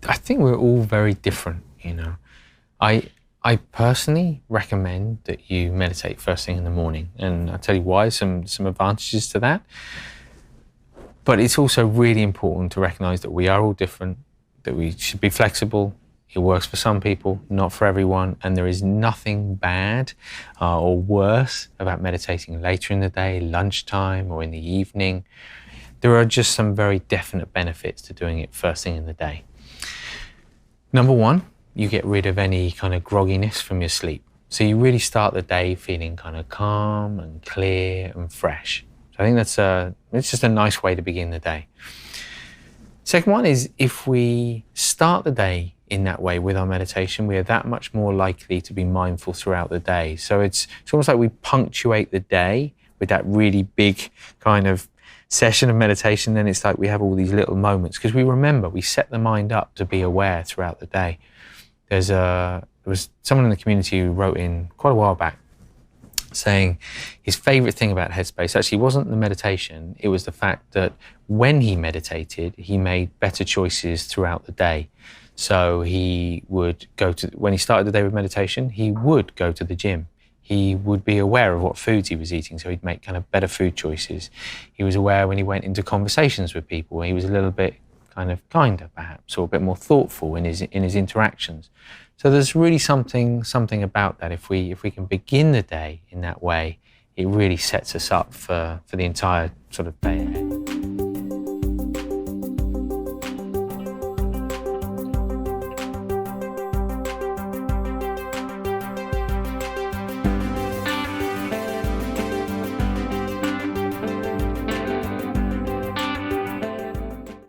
I think we're all very different, you know. I personally recommend that you meditate first thing in the morning, and I'll tell you why, some advantages to that. But it's also really important to recognize that we are all different, that we should be flexible. It works for some people, not for everyone, and there is nothing bad or worse about meditating later in the day, lunchtime, or in the evening. There are just some very definite benefits to doing it first thing in the day. Number one, you get rid of any kind of grogginess from your sleep. So you really start the day feeling kind of calm and clear and fresh. So I think it's just a nice way to begin the day. Second one is, if we start the day in that way with our meditation, we are that much more likely to be mindful throughout the day. So it's almost like we punctuate the day with that really big kind of session of meditation. Then it's like we have all these little moments because we remember, we set the mind up to be aware throughout the day. There was someone in the community who wrote in quite a while back saying his favorite thing about Headspace actually wasn't the meditation, it was the fact that when he meditated, he made better choices throughout the day. So he would when he started the day with meditation, he would go to the gym. He would be aware of what foods he was eating, so he'd make kind of better food choices. He was aware when he went into conversations with people, he was a little bit kind of kinder perhaps, or a bit more thoughtful in his interactions. So there's really something about that. If we can begin the day in that way, it really sets us up for the entire sort of day ahead.